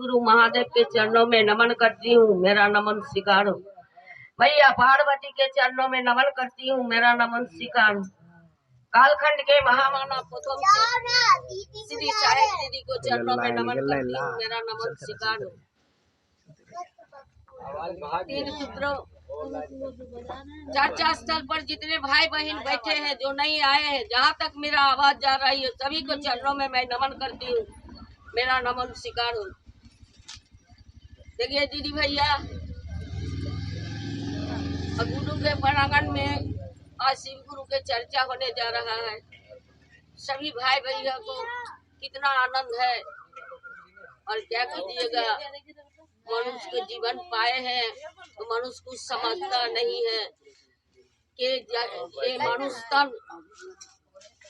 गुरु महादेव के चरणों में नमन करती हूँ, मेरा नमन स्वीकार हो। भैया पार्वती के चरणों में नमन करती हूँ, मेरा नमन स्वीकार हो। कालखंड के महामानव प्रथम श्री साहेब दीदी को चरणों में नमन करती हूँ, मेरा नमन स्वीकार हो। तीन सूत्रों चर्चा स्थल पर जितने भाई बहन बैठे हैं, जो नहीं आए हैं, जहाँ तक मेरा आवाज जा रही है, सभी को चरणों में मैं नमन करती हूँ, मेरा नमन स्वीकार हो। देखिए दीदी भैया, गुरु के प्रांगण में आज शिव गुरु के चर्चा होने जा रहा है। सभी भाई भैया को कितना आनंद है, और क्या कीजिएगा, मनुष्य के जीवन पाए हैं तो मनुष्य कुछ समझता नहीं है कि ये मनुष्य तन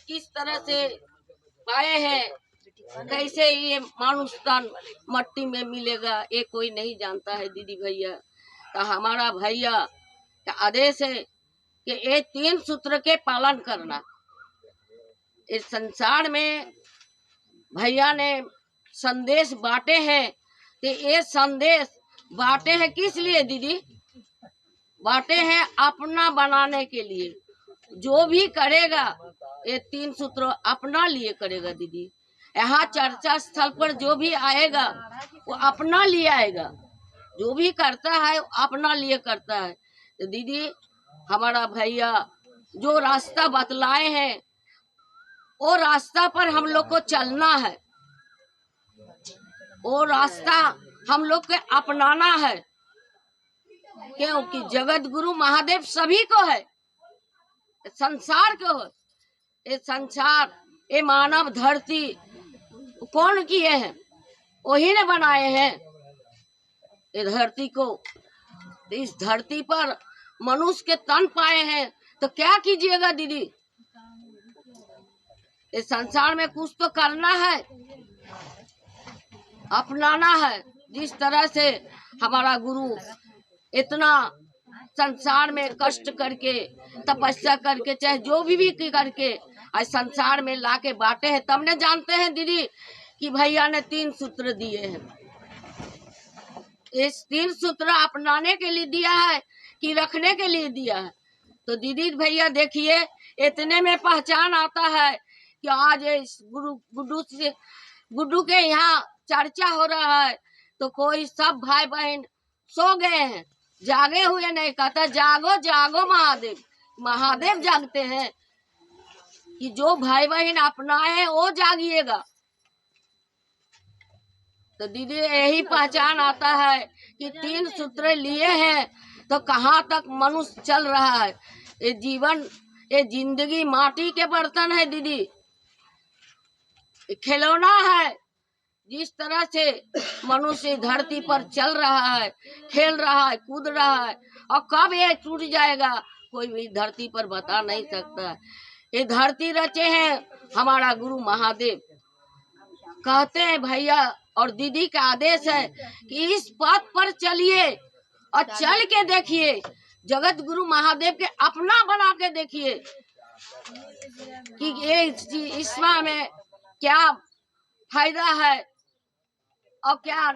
किस तरह से पाए हैं, कैसे ये मानुष तन मट्टी में मिलेगा, ये कोई नहीं जानता है दीदी भैया। तो हमारा भैया का आदेश है कि ये तीन सूत्र के पालन करना। इस संसार में भैया ने संदेश बांटे हैं, कि ये संदेश बांटे हैं किस लिए दीदी? बांटे हैं अपना बनाने के लिए। जो भी करेगा ये तीन सूत्र अपना लिए करेगा दीदी। यहाँ चर्चा स्थल पर जो भी आएगा वो अपना लिए आएगा, जो भी करता है वो अपना लिए करता है। तो दीदी हमारा भैया जो रास्ता बतलाए हैं, वो रास्ता पर हम लोग को चलना है, वो रास्ता हम लोग के अपनाना है, क्योंकि जगत गुरु महादेव सभी को है, संसार को है। ये संसार, ये मानव धरती कौन किए हैं? वही ने बनाए हैं ये धरती को। इस धरती पर मनुष्य के तन पाए हैं, तो क्या कीजिएगा दीदी? इस संसार में कुछ तो करना है, अपनाना है। जिस तरह से हमारा गुरु इतना संसार में कष्ट करके, तपस्या करके, चाहे जो भी करके आज संसार में लाके बांटे हैं, तब ने जानते हैं दीदी कि भैया ने तीन सूत्र दिए हैं। इस तीन सूत्र अपनाने के लिए दिया है कि रखने के लिए दिया है? तो दीदी भैया देखिए, इतने में पहचान आता है कि आज गुड्डू के यहाँ चर्चा हो रहा है, तो कोई सब भाई बहन सो गए हैं, जागे हुए नहीं। कहता जागो जागो महादेव, महादेव जागते हैं कि जो भाई बहन अपनाए हैं वो जागिएगा। तो दीदी यही पहचान आता है कि तीन सूत्र लिए हैं तो कहाँ तक मनुष्य चल रहा है। ये जीवन, ये जिंदगी माटी के बर्तन है दीदी, खिलौना है। जिस तरह से मनुष्य धरती पर चल रहा है, खेल रहा है, कूद रहा है, और कब ये टूट जाएगा कोई भी धरती पर बता नहीं सकता। ये धरती रचे हैं हमारा गुरु महादेव। कहते हैं भैया और दीदी का आदेश है कि इस पथ पर चलिए और चल के देखिए, जगत गुरु महादेव के अपना बना के देखिए कि ये इसमें में क्या फायदा है और क्या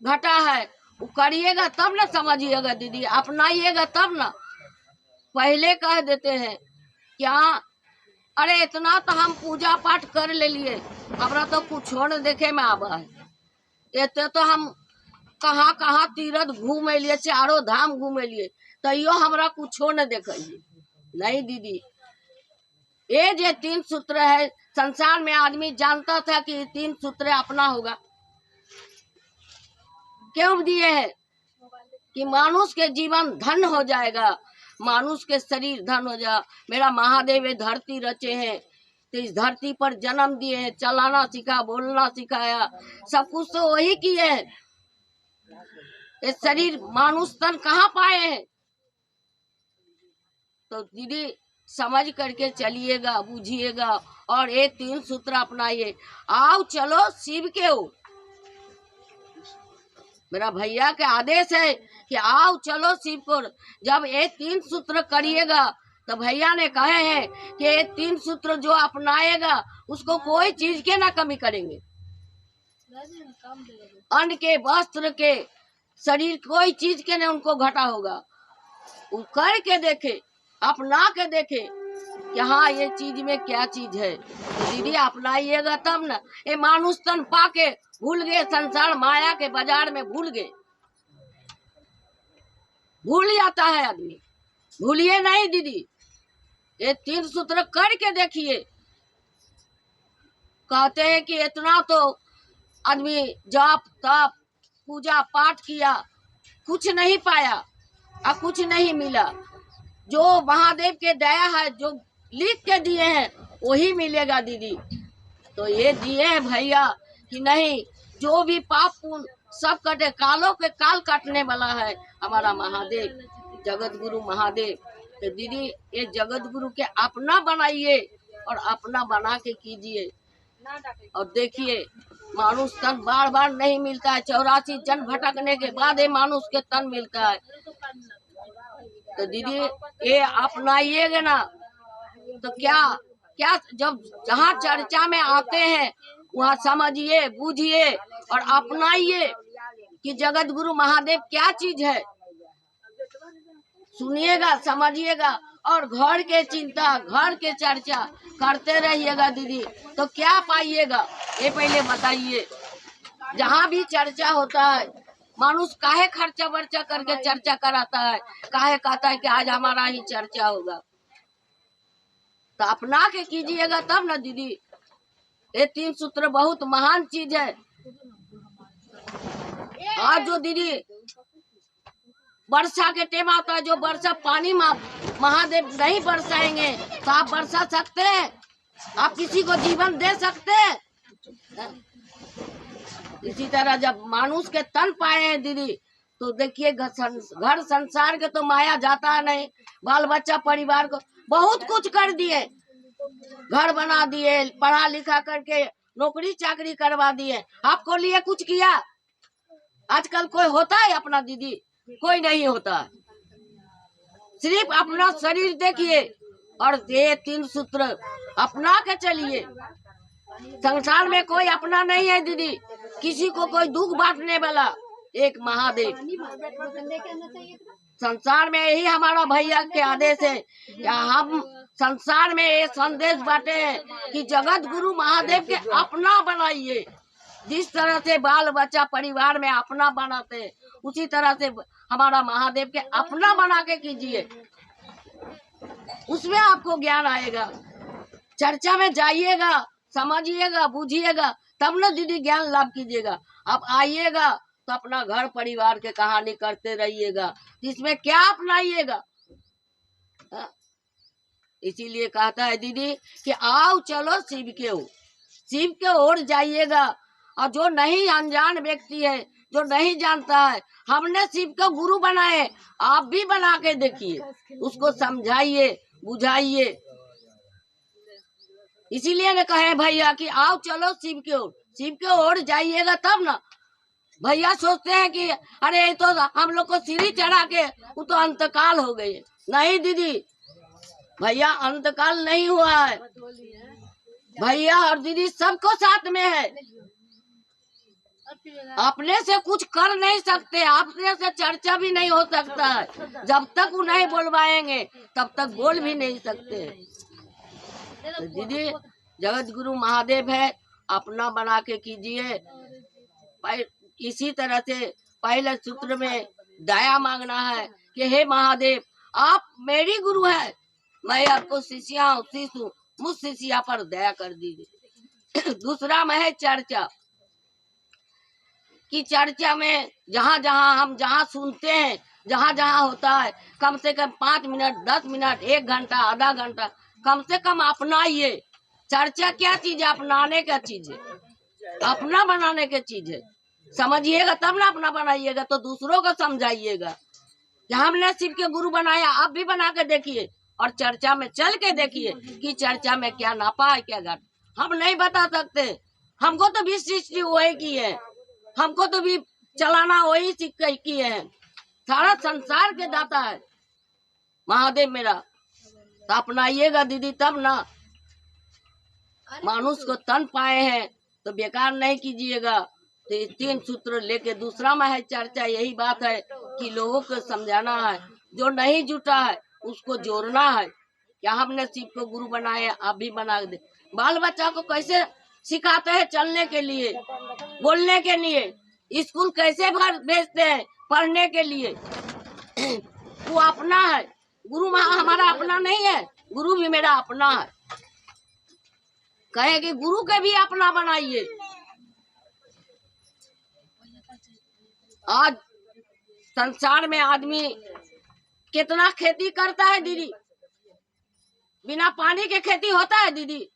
घटा है। वो करिएगा तब ना समझिएगा दीदी, अपनाइएगा तब ना। पहले कह देते हैं क्या, अरे इतना तो हम पूजा पाठ कर ले लिए, हमरा तो कुछ न देखे में आवा है। इतने तो हम कहाँ कहाँ तीर्थ घूम लिए, चारों धाम घूम लिए, तैयो हमरा कुछ न देखे। नहीं दीदी, ये जो तीन सूत्र है, संसार में आदमी जानता था कि तीन सूत्र अपना होगा। क्यों दिए हैं? कि मानुष के जीवन धन हो जाएगा, मानुष के शरीर धन हो जा। मेरा महादेव ये धरती रचे हैं, तो इस धरती पर जन्म दिए हैं, चलाना सिखा, बोलना सिखाया, सब कुछ तो वही किए हैं। ये शरीर मानुष तन कहाँ पाए हैं? तो दीदी समझ करके चलिएगा, बूझिएगा, और ये तीन सूत्र अपनाइए। आओ चलो शिव के हो, मेरा भैया के आदेश है कि आओ चलो शिव को। जब ये तीन सूत्र करिएगा तो भैया ने कहे हैं कि ये तीन सूत्र जो अपनाएगा उसको कोई चीज के ना कमी करेंगे। अन्न के, वस्त्र के, शरीर कोई चीज के नहीं उनको घटा होगा। वो करके देखे, अपना के देखे कि हाँ ये चीज में क्या चीज है। तो दीदी अपनाइएगा तब ना। ये मानुष तन पाके भूल गए, संसार माया के बाजार में भूल गए। भूल जाता है आदमी, भूलिए नहीं दीदी। ये 3 सूत्र करके देखिए। कहते हैं कि इतना तो आदमी जाप तप पूजा पाठ किया, कुछ नहीं पाया और कुछ नहीं मिला। जो महादेव के दया है, जो लिख के दिए हैं वही मिलेगा दीदी। तो ये दिए हैं भैया कि नहीं, जो भी पाप पुण्य सब कटे, कालों के काल काटने वाला है हमारा महादेव, जगत गुरु महादेव। तो दीदी ये जगत गुरु के अपना बनाइए और अपना बना के कीजिए। और देखिए मानुष तन बार बार नहीं मिलता है, 84 जन भटकने के बाद ये मानुष के तन मिलता है। तो दीदी ये अपनाइएगा ना तो क्या क्या, जब जहाँ चर्चा में आते हैं वहाँ समझिए, बूझिए और अपनाइए कि जगत गुरु महादेव क्या चीज है। सुनिएगा, समझिएगा और घर के चिंता, घर के चर्चा करते रहिएगा दीदी, तो क्या पाइएगा ये पहले बताइए। जहाँ भी चर्चा होता है मानुष काहे खर्चा वर्चा करके चर्चा कराता है, काहे कहता है कि आज हमारा ही चर्चा होगा। तो अपना के कीजिएगा तब ना दीदी। ये 3 सूत्र बहुत महान चीज है। आज जो दीदी वर्षा के टाइम आता है, जो वर्षा पानी महादेव नहीं बरसाएंगे तो आप बरसा सकते हैं? आप किसी को जीवन दे सकते हैं? इसी तरह जब मानुष के तन पाए हैं दीदी, तो देखिए घर संसार के तो माया जाता है नहीं। बाल बच्चा परिवार को बहुत कुछ कर दिए, घर बना दिए, पढ़ा लिखा करके नौकरी चाकरी करवा दिए। आपको लिए कुछ किया? आजकल कोई होता है अपना दीदी? कोई नहीं होता। सिर्फ अपना शरीर देखिए और ये 3 सूत्र अपना के चलिए। संसार में कोई अपना नहीं है दीदी, किसी को कोई दुख बांटने वाला एक महादेव। संसार में यही हमारा भैया के आदेश है कि हम संसार में ये संदेश बांटे हैं कि जगत गुरु महादेव के अपना बनाइए। जिस तरह से बाल बच्चा परिवार में अपना बनाते हैं, उसी तरह से हमारा महादेव के अपना बना के कीजिए। उसमें आपको ज्ञान आएगा। चर्चा में जाइएगा, समझिएगा, बूझिएगा, तब ना दीदी ज्ञान लाभ कीजिएगा। आप आइएगा तो अपना घर परिवार के कहानी करते रहिएगा, इसमें क्या अपनाइएगा। इसीलिए कहता है दीदी कि आओ चलो शिव के ओर जाइएगा। और जो नहीं अनजान व्यक्ति है, जो नहीं जानता है, हमने शिव को गुरु बनाए, आप भी बना के देखिए, उसको समझाइए, बुझाइए। इसीलिए ने कहे भैया कि आओ चलो शिव के ओर जाइएगा तब ना। भैया सोचते हैं कि अरे ये तो हम लोग को सीढ़ी चढ़ा के वो तो अंतकाल हो गए। नहीं दीदी, भैया अंतकाल नहीं हुआ है। भैया और दीदी सबको साथ में है। अपने से कुछ कर नहीं सकते, अपने से चर्चा भी नहीं हो सकता है। जब तक वो नहीं बोलवाएंगे तब तक बोल भी नहीं सकते। तो दीदी जगत गुरु महादेव है, अपना बना के कीजिए। इसी तरह से पहले सूत्र में दया मांगना है कि हे महादेव आप मेरी गुरु है, मैं आपको शिष्या हूँ, मुझ शिष्या पर दया कर दीजिए। दूसरा में है चर्चा, कि चर्चा में जहाँ सुनते हैं, जहाँ होता है, कम से कम 5 मिनट, 10 मिनट, 1 घंटा, आधा घंटा कम से कम अपनाइए। चर्चा क्या चीज है? अपनाने का चीज है, अपना बनाने की चीज है। समझिएगा तब ना अपना बनाइएगा, तो दूसरों को समझाइएगा कि हमने शिव के गुरु बनाया, आप भी बना के देखिए और चर्चा में चल के देखिए कि चर्चा में क्या नापा है, क्या घट। हम नहीं बता सकते, हमको तो भी सृष्टि वही की है, हमको तो भी चलाना वही किए हैं। सारा संसार के दाता है महादेव मेरा। तो अपनाइएगा दीदी तब ना। मानुष को तन पाए हैं तो बेकार नहीं कीजिएगा, तो ये 3 सूत्र लेके दूसरा में है चर्चा। यही बात है कि लोगों को समझाना है, जो नहीं जुटा है उसको जोड़ना है। क्या हमने शिव को गुरु बनाया, आप भी बना दे। बाल बच्चा को कैसे सिखाते हैं चलने के लिए, बोलने के लिए, स्कूल कैसे भेजते हैं पढ़ने के लिए। वो अपना है, गुरु हमारा अपना नहीं है, गुरु भी मेरा अपना है। कहे कि गुरु के भी अपना बनाइए। आज संसार में आदमी कितना खेती करता है दीदी, बिना पानी के खेती होता है दीदी?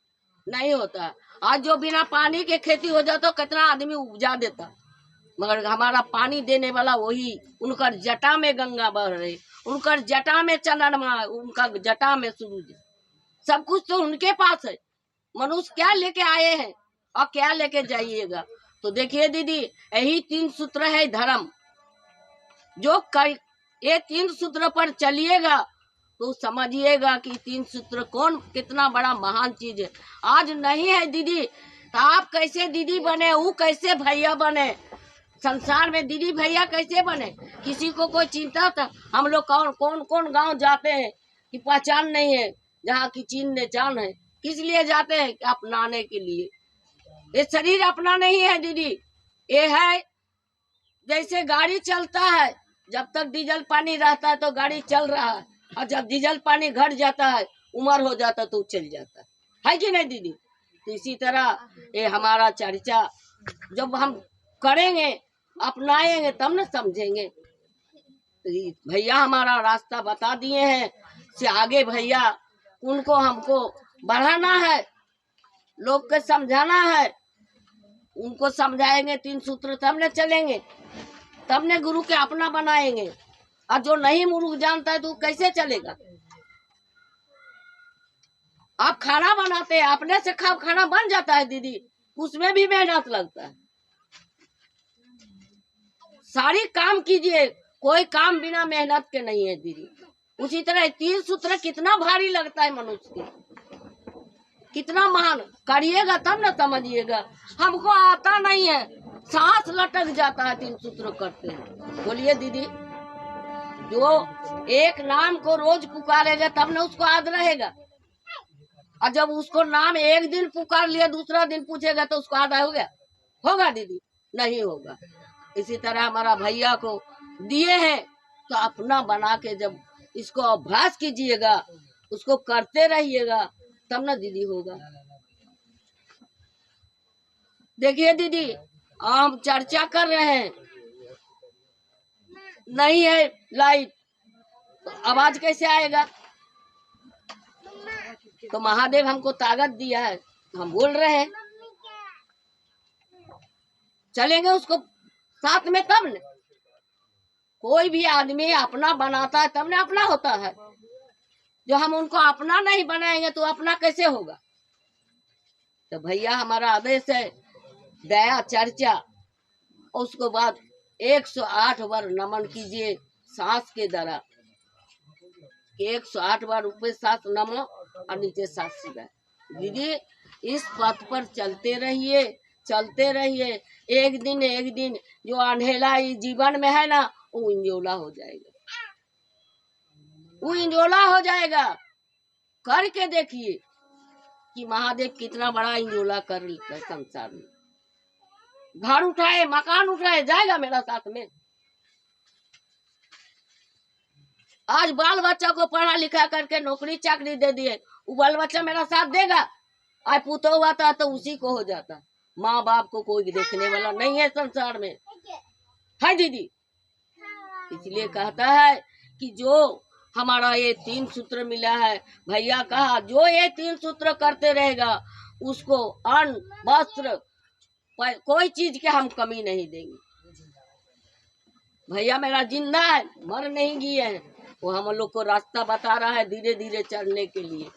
नहीं होता है। आज जो बिना पानी के खेती हो जाता तो कितना आदमी उपजा देता, मगर हमारा पानी देने वाला वही, उनकर जटा में गंगा बह रही, उनकर जटा में चंद्रमा, उनका जटा में सूरज, सब कुछ तो उनके पास है। मनुष्य क्या लेके आए हैं और क्या लेके जाइएगा? तो देखिए दीदी, यही 3 सूत्र है धर्म। जो ये 3 सूत्र पर चलिएगा तो समझिएगा कि 3 सूत्र कौन कितना बड़ा महान चीज है। आज नहीं है दीदी तो आप कैसे दीदी बने, वो कैसे भैया बने? संसार में दीदी भैया कैसे बने? किसी को कोई चिंता था? हम लोग कौन गांव जाते हैं कि पहचान नहीं है, जहाँ की चीन जान है, किस लिए जाते हैं? अपनाने के लिए। ये शरीर अपना नहीं है दीदी, ये है जैसे गाड़ी चलता है, जब तक डीजल पानी रहता है तो गाड़ी चल रहा है, और जब डीजल पानी घट जाता है, उम्र हो जाता है तो चल जाता है कि नहीं दीदी? तो इसी तरह ये हमारा चर्चा जब हम करेंगे, अपनाएंगे, तब न समझेंगे। तो भैया हमारा रास्ता बता दिए हैं, से आगे भैया उनको हमको बढ़ाना है, लोग को समझाना है। उनको समझाएंगे 3 सूत्र, तब न चलेंगे, तब न गुरु के अपना बनाएंगे। और जो नहीं मुर्ख जानता है तो कैसे चलेगा? आप खाना बनाते हैं, अपने से खाना बन जाता है दीदी, उसमें भी मेहनत लगता है। सारी काम कीजिए, कोई काम बिना मेहनत के नहीं है दीदी। उसी तरह 3 सूत्र कितना भारी लगता है मनुष्य के, कितना महान। करिएगा तब न समझिएगा। हमको आता नहीं है, सांस लटक जाता है 3 सूत्र करते हैं। बोलिए दीदी, जो एक नाम को रोज पुकारेगा तब न उसको याद रहेगा। और जब उसको नाम एक दिन पुकार लिया, दूसरा दिन पूछेगा तो उसको याद हो गया? होगा दीदी? नहीं होगा। इसी तरह हमारा भैया को दिए हैं तो अपना बना के जब इसको अभ्यास कीजिएगा, उसको करते रहिएगा, तब ना दीदी होगा। देखिए दीदी, हम चर्चा कर रहे हैं, नहीं है लाइट तो आवाज कैसे आएगा? तो महादेव हमको ताकत दिया है, हम बोल रहे हैं, चलेंगे उसको साथ में तब न। कोई भी आदमी अपना बनाता है तब न अपना होता है। जो हम उनको अपना नहीं बनाएंगे तो अपना कैसे होगा? तो भैया हमारा आदेश है, दया चर्चा, उसके बाद 108 बार नमन कीजिए सांस के द्वारा। 108 बार ऊपर सांस नमो और नीचे सांस सिगाए। दीदी इस पथ पर चलते रहिए, चलते रहिए। एक दिन जो अंधेला जीवन में है ना, वो इंजोला हो जाएगा, वो इंजोला हो जाएगा। करके देखिए कि महादेव कितना बड़ा इंजोला कर लेता है संसार में। घर उठाए, मकान उठाए, जाएगा मेरा साथ में। आज बाल बच्चा को पढ़ा लिखा करके नौकरी चाकरी दे दिए, वो बाल बच्चा मेरा साथ देगा? आज पुतो हुआ था तो उसी को हो जाता। माँ बाप को कोई देखने वाला नहीं है संसार में, है दीदी? इसलिए कहता है कि जो हमारा ये 3 सूत्र मिला है, भैया कहा जो ये 3 सूत्र करते रहेगा उसको अन्न वस्त्र कोई चीज के हम कमी नहीं देंगे। भैया मेरा जिंदा है, मर नहीं गए हैं। वो हम लोग को रास्ता बता रहा है धीरे धीरे चढ़ने के लिए,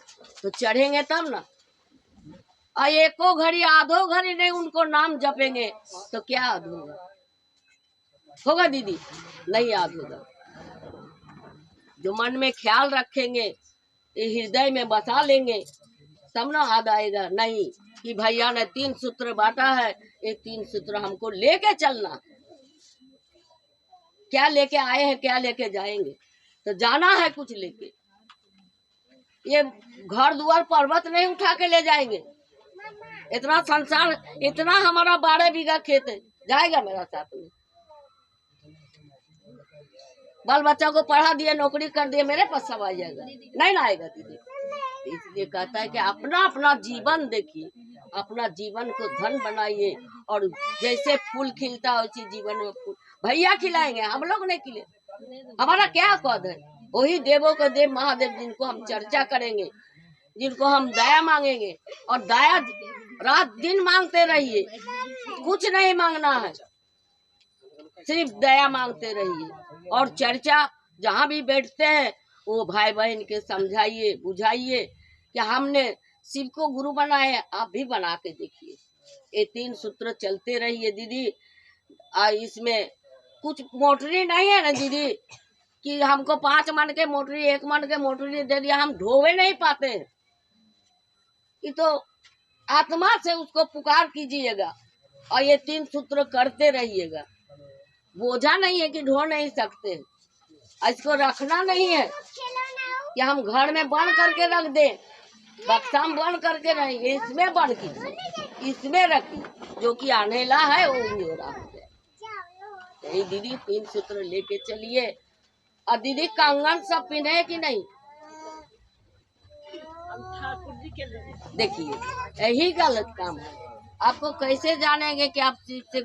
तो चढ़ेंगे तब ना। और एको घड़ी आधो घड़ी नहीं उनको नाम जपेंगे तो क्या याद होगा? होगा दीदी? नहीं याद होगा। जो मन में ख्याल रखेंगे, हृदय में बसा लेंगे, तब ना याद आएगा नहीं कि भैया ने 3 सूत्र बांटा है, ये 3 सूत्र हमको लेके चलना। क्या लेके आए हैं, क्या लेके जाएंगे, तो जाना है कुछ लेके। ये घर दुआर पर्वत नहीं उठा के ले जाएंगे। इतना संसार, इतना हमारा 12 बीघा खेत है, जाएगा मेरा साथ में। बाल बच्चा को पढ़ा दिए, नौकरी कर दिए, मेरे पास सब आ जाएगा, नहीं ना आएगा दीदी। इसलिए कहता है कि अपना अपना जीवन देखिए, अपना जीवन को धन बनाइए, और जैसे फूल खिलता है उसी जीवन में फूल भैया खिलाएंगे, हम लोग नहीं खिले। हमारा क्या कद है? वही देवों को देव महादेव जिनको हम चर्चा करेंगे, जिनको हम दया मांगेंगे, और दया रात दिन मांगते रहिए, कुछ नहीं मांगना है, सिर्फ दया मांगते रहिए। और चर्चा जहाँ भी बैठते हैं वो भाई बहन के समझाइए, बुझाइए कि हमने शिव को गुरु बनाए, आप भी बना के देखिए। ये 3 सूत्र चलते रहिए दीदी। इसमें कुछ मोटरी नहीं है ना दीदी कि हमको 5 मन के मोटरी, 1 मन के मोटरी दे दिया, हम ढोवे नहीं पाते। ये तो आत्मा से उसको पुकार कीजिएगा और ये 3 सूत्र करते रहिएगा। बोझा नहीं है कि ढो नहीं सकते, इसको रखना नहीं है कि हम घर में बंद करके रख दें, बक्सा में बंद करके नहीं, इसमें बंद कीजिए, इसमें रखिए, जो कि आनेला है वो ही हो रहा है। यही दीदी 3 सूत्र लेके चलिए। और दीदी कंगन सब पिने कि नहीं, देखिए यही गलत काम है। आपको कैसे जानेंगे कि आप से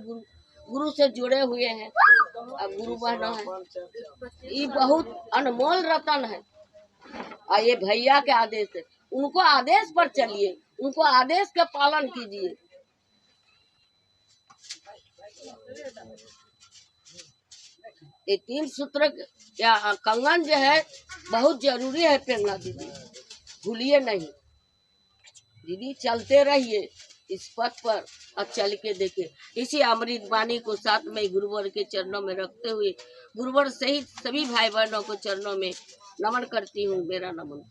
गुरु से जुड़े हुए हैं, अब गुरु बहना है। ये बहुत अनमोल रतन है, और ये भैया के आदेश है, उनको आदेश पर चलिए, उनको आदेश का पालन कीजिए। ये 3 सूत्र या कंगन जो है बहुत जरूरी है पहनना दीदी, भूलिए नहीं दीदी। चलते रहिए इस पथ पर और चल के देखिए। इसी अमृत वाणी को साथ में गुरुवर के चरणों में रखते हुए गुरुवर सहित सभी भाई बहनों को चरणों में नमन करती हूँ। मेरा नमन।